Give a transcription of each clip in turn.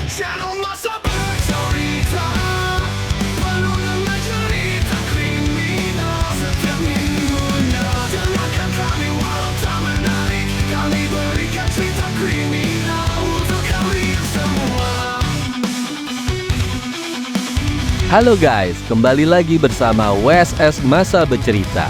Channel masa bercerita, penuh dengan cerita kriminal. Setiap minggunya dengarkan kami walau tak menarik. Kami berikan cerita kriminal untuk kalian semua. Halo guys, kembali lagi bersama WSS Masa Bercerita.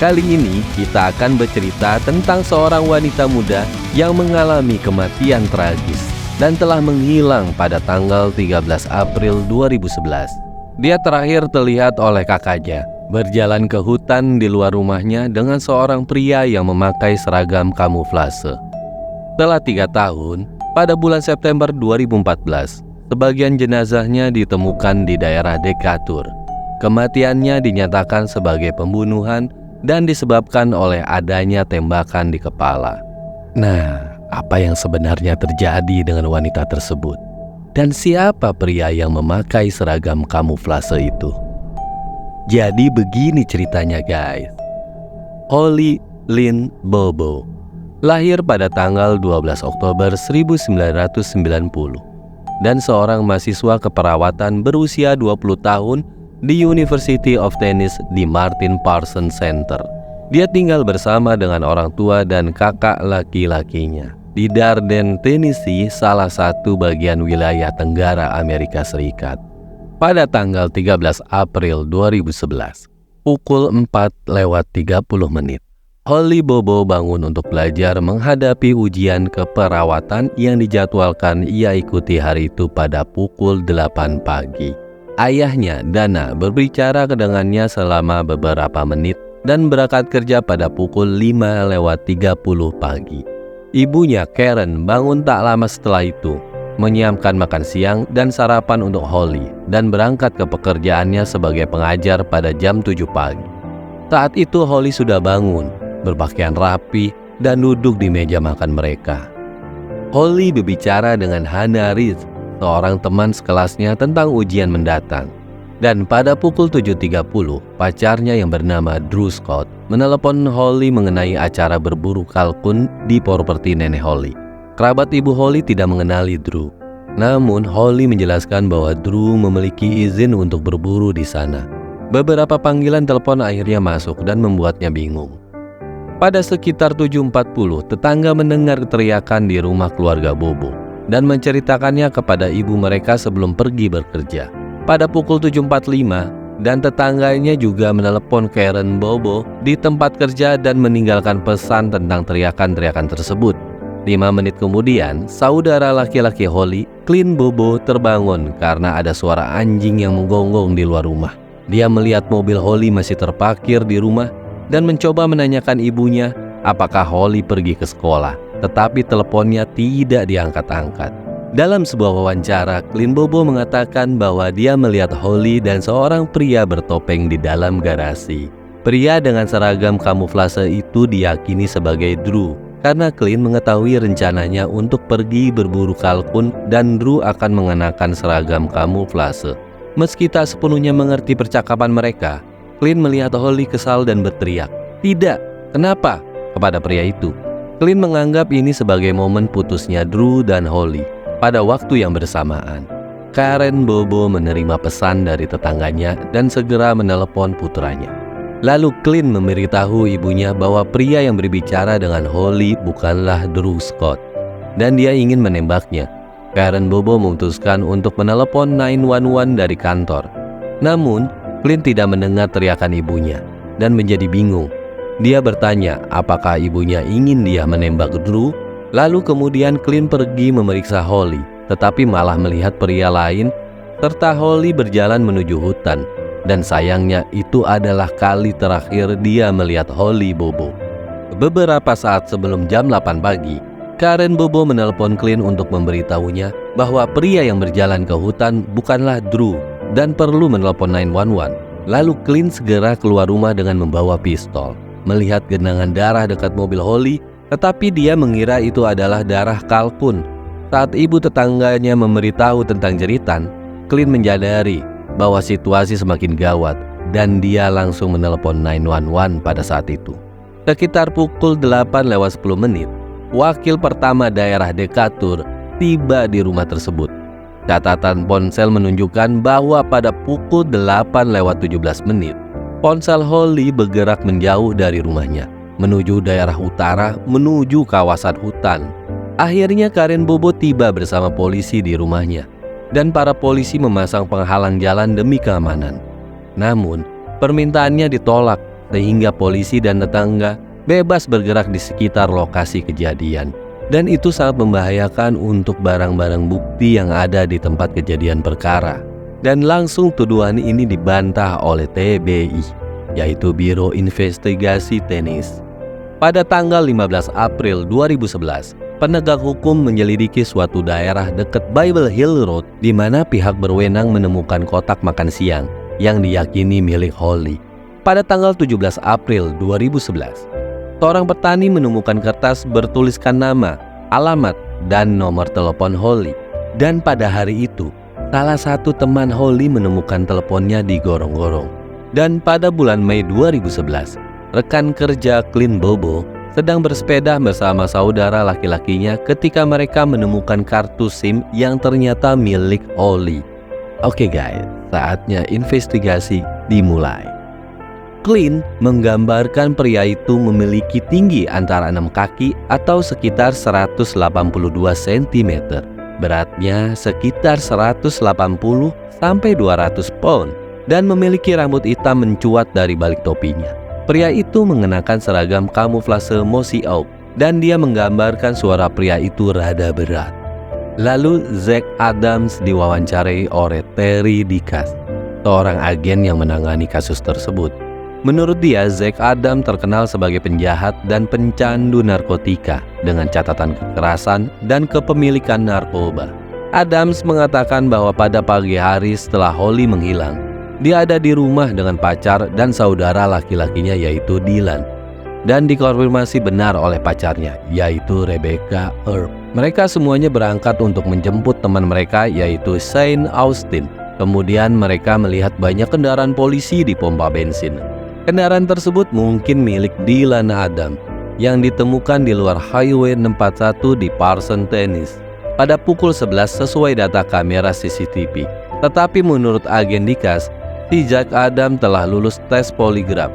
Kali ini kita akan bercerita tentang seorang wanita muda yang mengalami kematian tragis dan telah menghilang pada tanggal 13 April 2011. Dia terakhir terlihat oleh kakaknya berjalan ke hutan di luar rumahnya dengan seorang pria yang memakai seragam kamuflase. Setelah 3 tahun, pada bulan September 2014, sebagian jenazahnya ditemukan di daerah Decatur. Kematiannya dinyatakan sebagai pembunuhan dan disebabkan oleh adanya tembakan di kepala. Nah, apa yang sebenarnya terjadi dengan wanita tersebut? Dan siapa pria yang memakai seragam kamuflase itu? Jadi begini ceritanya guys. Holly Lynn Bobo lahir pada tanggal 12 Oktober 1990 dan seorang mahasiswa keperawatan berusia 20 tahun di University of Tennessee di Martin Parsons Center. Dia tinggal bersama dengan orang tua dan kakak laki-lakinya di Darden, Tennessee, salah satu bagian wilayah Tenggara Amerika Serikat. Pada tanggal 13 April 2011, pukul 4:30, Holly Bobo bangun untuk belajar menghadapi ujian keperawatan yang dijadwalkan ia ikuti hari itu pada pukul 8 pagi. Ayahnya, Dana, berbicara dengannya selama beberapa menit dan berangkat kerja pada pukul 5:30 pagi. Ibunya, Karen, bangun tak lama setelah itu, menyiapkan makan siang dan sarapan untuk Holly dan berangkat ke pekerjaannya sebagai pengajar pada jam 7 pagi. Saat itu Holly sudah bangun, berpakaian rapi, dan duduk di meja makan mereka. Holly berbicara dengan Hannah Reed, seorang teman sekelasnya tentang ujian mendatang. Dan pada pukul 7:30, pacarnya yang bernama Drew Scott menelepon Holly mengenai acara berburu kalkun di properti nenek Holly. Kerabat ibu Holly tidak mengenali Drew. Namun Holly menjelaskan bahwa Drew memiliki izin untuk berburu di sana. Beberapa panggilan telepon akhirnya masuk dan membuatnya bingung. Pada sekitar 7:40, tetangga mendengar teriakan di rumah keluarga Bobo dan menceritakannya kepada ibu mereka sebelum pergi bekerja. Pada pukul 7:45, dan tetangganya juga menelepon Karen Bobo di tempat kerja dan meninggalkan pesan tentang teriakan-teriakan tersebut. 5 menit kemudian, saudara laki-laki Holly, Clint Bobo, terbangun karena ada suara anjing yang menggonggong di luar rumah. Dia melihat mobil Holly masih terparkir di rumah dan mencoba menanyakan ibunya apakah Holly pergi ke sekolah, tetapi teleponnya tidak diangkat-angkat. Dalam sebuah wawancara, Clint Bobo mengatakan bahwa dia melihat Holly dan seorang pria bertopeng di dalam garasi. Pria dengan seragam kamuflase itu diyakini sebagai Drew, karena Clint mengetahui rencananya untuk pergi berburu kalkun dan Drew akan mengenakan seragam kamuflase. Meski tak sepenuhnya mengerti percakapan mereka, Clint melihat Holly kesal dan berteriak, "Tidak, kenapa?" kepada pria itu. Clint menganggap ini sebagai momen putusnya Drew dan Holly. Pada waktu yang bersamaan, Karen Bobo menerima pesan dari tetangganya dan segera menelepon putranya. Lalu Clint memberitahu ibunya bahwa pria yang berbicara dengan Holly bukanlah Drew Scott dan dia ingin menembaknya. Karen Bobo memutuskan untuk menelepon 911 dari kantor. Namun, Clint tidak mendengar teriakan ibunya dan menjadi bingung. Dia bertanya apakah ibunya ingin dia menembak Drew. Lalu kemudian Clint pergi memeriksa Holly, tetapi malah melihat pria lain, serta Holly berjalan menuju hutan. Dan sayangnya itu adalah kali terakhir dia melihat Holly Bobo. Beberapa saat sebelum jam 8 pagi, Karen Bobo menelpon Clint untuk memberitahunya bahwa pria yang berjalan ke hutan bukanlah Drew dan perlu menelpon 911. Lalu Clint segera keluar rumah dengan membawa pistol. Melihat genangan darah dekat mobil Holly, tetapi dia mengira itu adalah darah kalkun. Saat ibu tetangganya memberitahu tentang jeritan, Clint menyadari bahwa situasi semakin gawat dan dia langsung menelepon 911 pada saat itu. Sekitar pukul 8:10, wakil pertama daerah Decatur tiba di rumah tersebut. Catatan ponsel menunjukkan bahwa pada pukul 8:17, ponsel Holly bergerak menjauh dari rumahnya, menuju daerah utara, menuju kawasan hutan. Akhirnya Karen Bobo tiba bersama polisi di rumahnya, dan para polisi memasang penghalang jalan demi keamanan. Namun, permintaannya ditolak sehingga polisi dan tetangga bebas bergerak di sekitar lokasi kejadian. Dan itu sangat membahayakan untuk barang-barang bukti yang ada di tempat kejadian perkara. Dan langsung tuduhan ini dibantah oleh TBI, yaitu Biro Investigasi Teknis. Pada tanggal 15 April 2011, penegak hukum menyelidiki suatu daerah dekat Bible Hill Road di mana pihak berwenang menemukan kotak makan siang yang diyakini milik Holly. Pada tanggal 17 April 2011, seorang petani menemukan kertas bertuliskan nama, alamat, dan nomor telepon Holly. Dan pada hari itu, salah satu teman Holly menemukan teleponnya di gorong-gorong. Dan pada bulan Mei 2011, rekan kerja Clint Bobo sedang bersepeda bersama saudara laki-lakinya ketika mereka menemukan kartu SIM yang ternyata milik Holly. Oke guys, saatnya investigasi dimulai. Clint menggambarkan pria itu memiliki tinggi antara 6 kaki atau sekitar 182 cm, beratnya sekitar 180 sampai 200 pound, dan memiliki rambut hitam mencuat dari balik topinya. Pria itu mengenakan seragam kamuflase Mossy Oak, dan dia menggambarkan suara pria itu rada berat. Lalu Zack Adams diwawancarai oleh Terry Dikas, seorang agen yang menangani kasus tersebut. Menurut dia, Zack Adams terkenal sebagai penjahat dan pencandu narkotika dengan catatan kekerasan dan kepemilikan narkoba. Adams mengatakan bahwa pada pagi hari setelah Holly menghilang, dia ada di rumah dengan pacar dan saudara laki-lakinya yaitu Dylan. Dan dikonfirmasi benar oleh pacarnya, yaitu Rebecca Earp. Mereka semuanya berangkat untuk menjemput teman mereka yaitu Shane Austin. Kemudian mereka melihat banyak kendaraan polisi di pompa bensin. Kendaraan tersebut mungkin milik Dylan Adams yang ditemukan di luar Highway 61 di Parsons, Tennessee pada pukul 11 sesuai data kamera CCTV. Tetapi menurut agen Dikas, si Zack Adams telah lulus tes poligraf.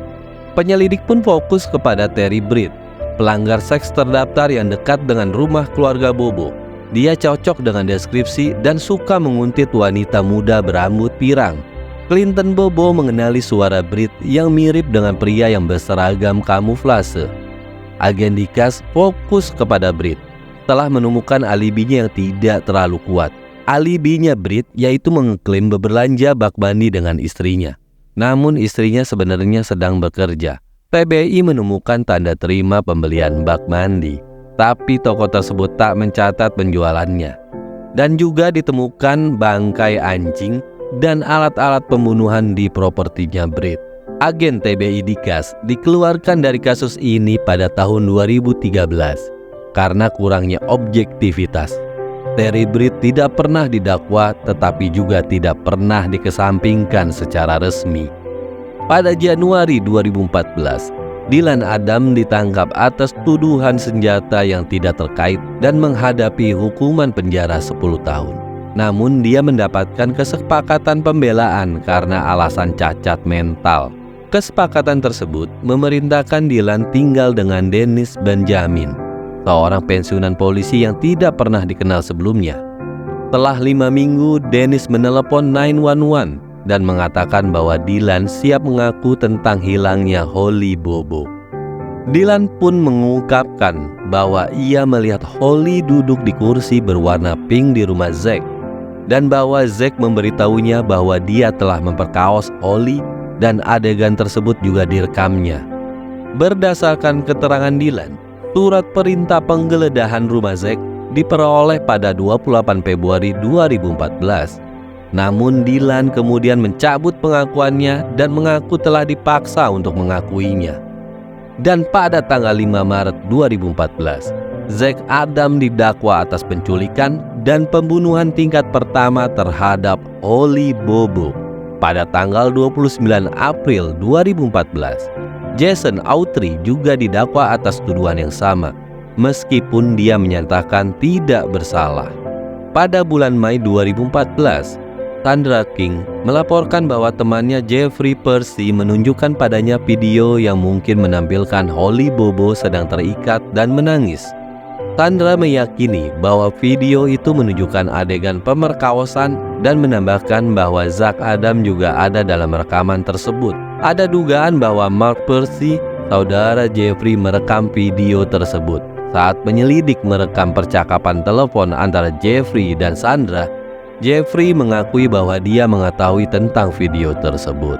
Penyelidik pun fokus kepada Terry Britt, pelanggar seks terdaftar yang dekat dengan rumah keluarga Bobo. Dia cocok dengan deskripsi dan suka menguntit wanita muda berambut pirang. Clinton Bobo mengenali suara Britt yang mirip dengan pria yang berseragam kamuflase. Agen Dikas fokus kepada Britt setelah menemukan alibinya yang tidak terlalu kuat. Alibinya Britt yaitu mengklaim berbelanja bak mandi dengan istrinya. Namun istrinya sebenarnya sedang bekerja. TBI menemukan tanda terima pembelian bak mandi, tapi toko tersebut tak mencatat penjualannya. Dan juga ditemukan bangkai anjing dan alat-alat pembunuhan di propertinya Britt. Agen TBI Dikas dikeluarkan dari kasus ini pada tahun 2013 karena kurangnya objektivitas. Terry Britt tidak pernah didakwa tetapi juga tidak pernah dikesampingkan secara resmi. Pada Januari 2014, Dylan Adams ditangkap atas tuduhan senjata yang tidak terkait dan menghadapi hukuman penjara 10 tahun. Namun dia mendapatkan kesepakatan pembelaan karena alasan cacat mental. Kesepakatan tersebut memerintahkan Dylan tinggal dengan Dennis Benjamin, seorang pensiunan polisi yang tidak pernah dikenal sebelumnya. Setelah 5 minggu, Dennis menelepon 911 dan mengatakan bahwa Dylan siap mengaku tentang hilangnya Holly Bobo. Dylan pun mengungkapkan bahwa ia melihat Holly duduk di kursi berwarna pink di rumah Zack, dan bahwa Zack memberitahunya bahwa dia telah memperkaos Holly dan adegan tersebut juga direkamnya. Berdasarkan keterangan Dylan, surat perintah penggeledahan rumah Zack diperoleh pada 28 Februari 2014. Namun Dylan kemudian mencabut pengakuannya dan mengaku telah dipaksa untuk mengakuinya. Dan pada tanggal 5 Maret 2014, Zack Adams didakwa atas penculikan dan pembunuhan tingkat pertama terhadap Holly Bobo. Pada tanggal 29 April 2014, Jason Autry juga didakwa atas tuduhan yang sama, meskipun dia menyatakan tidak bersalah. Pada bulan Mei 2014, Sandra King melaporkan bahwa temannya Jeffrey Percy menunjukkan padanya video yang mungkin menampilkan Holly Bobo sedang terikat dan menangis. Sandra meyakini bahwa video itu menunjukkan adegan pemerkosaan dan menambahkan bahwa Zack Adam juga ada dalam rekaman tersebut. Ada dugaan bahwa Mark Percy, saudara Jeffrey, merekam video tersebut. Saat penyelidik merekam percakapan telepon antara Jeffrey dan Sandra, Jeffrey mengakui bahwa dia mengetahui tentang video tersebut.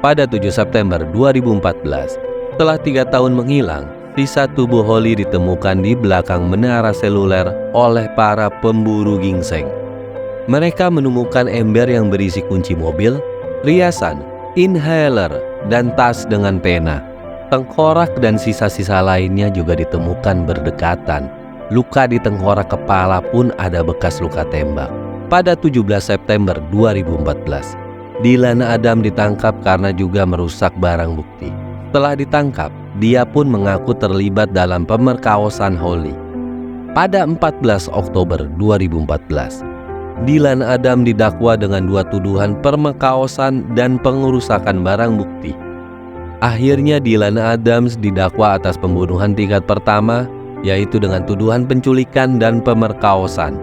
Pada 7 September 2014, setelah 3 tahun menghilang, sisa tubuh Holly ditemukan di belakang menara seluler oleh para pemburu ginseng. Mereka menemukan ember yang berisi kunci mobil, riasan, inhaler, dan tas dengan pena. Tengkorak dan sisa-sisa lainnya juga ditemukan berdekatan. Luka di tengkorak kepala pun ada bekas luka tembak. Pada 17 September 2014, Dylan Adam ditangkap karena juga merusak barang bukti. Setelah ditangkap, dia pun mengaku terlibat dalam pemerkosaan Holly. Pada 14 Oktober 2014, Dylan Adam didakwa dengan 2 tuduhan pemerkosaan dan pengerusakan barang bukti. Akhirnya Dylan Adams didakwa atas pembunuhan tingkat pertama, yaitu dengan tuduhan penculikan dan pemerkosaan.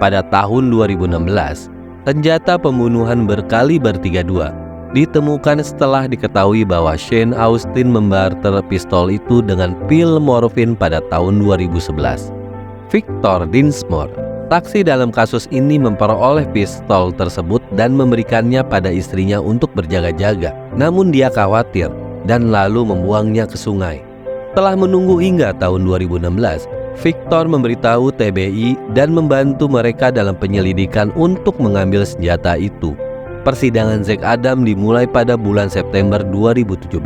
Pada tahun 2016, senjata pembunuhan berkaliber 32 ditemukan setelah diketahui bahwa Shane Austin membarter pistol itu dengan pil morfin pada tahun 2011. Victor Dinsmore, saksi dalam kasus ini, memperoleh pistol tersebut dan memberikannya pada istrinya untuk berjaga-jaga. Namun dia khawatir dan lalu membuangnya ke sungai. Setelah menunggu hingga tahun 2016, Victor memberitahu TBI dan membantu mereka dalam penyelidikan untuk mengambil senjata itu. Persidangan Zack Adam dimulai pada bulan September 2017.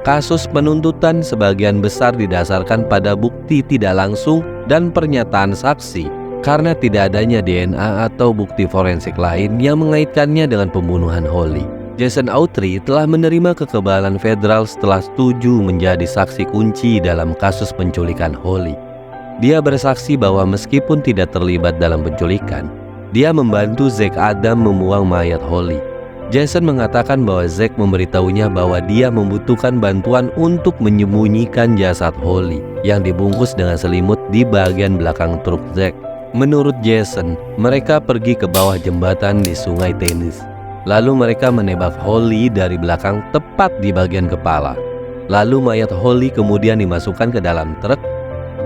Kasus penuntutan sebagian besar didasarkan pada bukti tidak langsung dan pernyataan saksi, karena tidak adanya DNA atau bukti forensik lain yang mengaitkannya dengan pembunuhan Holly. Jason Autry telah menerima kekebalan federal setelah setuju menjadi saksi kunci dalam kasus penculikan Holly. Dia bersaksi bahwa meskipun tidak terlibat dalam penculikan, dia membantu Zack Adam membuang mayat Holly. Jason mengatakan bahwa Zack memberitahunya bahwa dia membutuhkan bantuan untuk menyembunyikan jasad Holly yang dibungkus dengan selimut di bagian belakang truk Zack. Menurut Jason, mereka pergi ke bawah jembatan di Sungai Thames. Lalu mereka menembak Holly dari belakang tepat di bagian kepala. Lalu mayat Holly kemudian dimasukkan ke dalam truk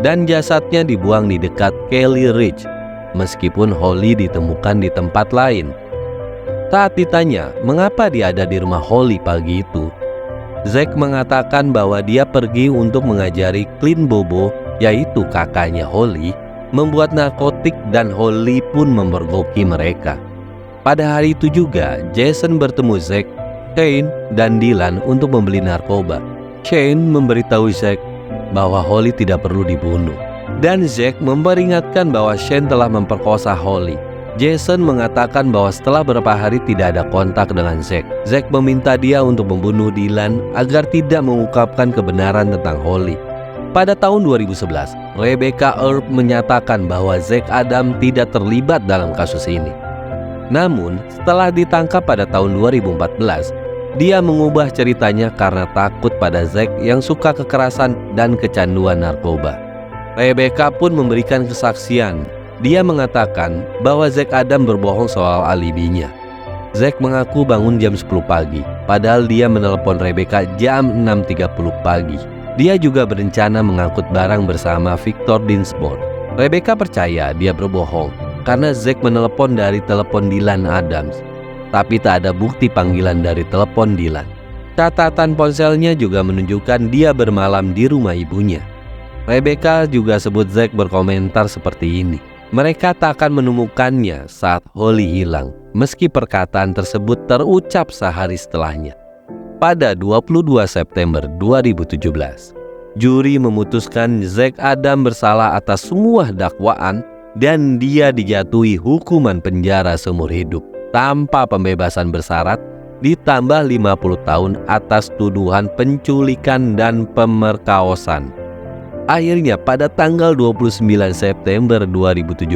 dan jasadnya dibuang di dekat Kelly Ridge, meskipun Holly ditemukan di tempat lain. Saat ditanya mengapa dia ada di rumah Holly pagi itu, Zack mengatakan bahwa dia pergi untuk mengajari Clint Bobo, yaitu kakaknya Holly, membuat narkotik dan Holly pun memergoki mereka. Pada hari itu juga, Jason bertemu Zack, Shane, dan Dylan untuk membeli narkoba. Shane memberitahu Zack bahwa Holly tidak perlu dibunuh, dan Zack memperingatkan bahwa Shane telah memperkosa Holly. Jason mengatakan bahwa setelah beberapa hari tidak ada kontak dengan Zack. Zack meminta dia untuk membunuh Dylan agar tidak mengungkapkan kebenaran tentang Holly. Pada tahun 2011, Rebecca Earp menyatakan bahwa Zack Adam tidak terlibat dalam kasus ini. Namun, setelah ditangkap pada tahun 2014, dia mengubah ceritanya karena takut pada Zack yang suka kekerasan dan kecanduan narkoba. Rebecca pun memberikan kesaksian. Dia mengatakan bahwa Zack Adam berbohong soal alibinya. Zack mengaku bangun jam 10 pagi, padahal dia menelepon Rebecca jam 6.30 pagi. Dia juga berencana mengangkut barang bersama Victor Dinsmore. Rebecca percaya dia berbohong karena Zack menelepon dari telepon Dylan Adams, tapi tak ada bukti panggilan dari telepon Dylan. Catatan ponselnya juga menunjukkan dia bermalam di rumah ibunya. Rebecca juga sebut Zack berkomentar seperti ini: mereka tak akan menemukannya saat Holly hilang, meski perkataan tersebut terucap sehari setelahnya. Pada 22 September 2017, juri memutuskan Zack Adam bersalah atas semua dakwaan dan dia dijatuhi hukuman penjara seumur hidup tanpa pembebasan bersyarat ditambah 50 tahun atas tuduhan penculikan dan pemerkosaan. Akhirnya pada tanggal 29 September 2017,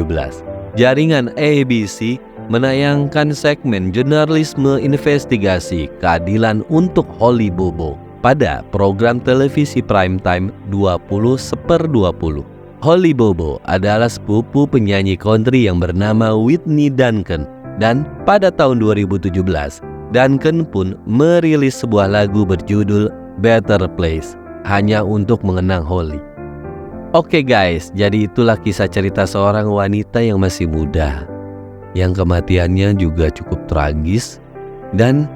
jaringan ABC menayangkan segmen jurnalisme investigasi keadilan untuk Holly Bobo pada program televisi primetime 20/20. Holly Bobo adalah sepupu penyanyi country yang bernama Whitney Duncan, dan pada tahun 2017 Duncan pun merilis sebuah lagu berjudul Better Place hanya untuk mengenang Holly. Oke guys, jadi itulah kisah cerita seorang wanita yang masih muda, yang kematiannya juga cukup tragis, dan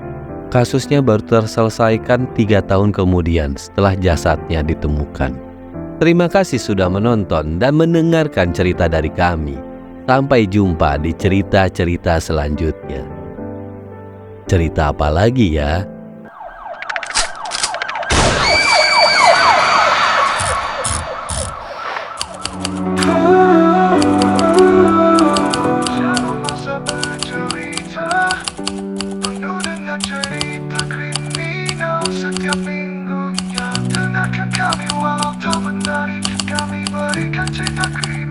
kasusnya baru terselesaikan 3 tahun kemudian setelah jasadnya ditemukan. Terima kasih sudah menonton dan mendengarkan cerita dari kami. Sampai jumpa di cerita-cerita selanjutnya. Cerita apa lagi ya? Masa bercerita penuh dengan cerita kriminal setiap minggunya. Dengarkan kami walau tak menarik, kami berikan cerita kriminal.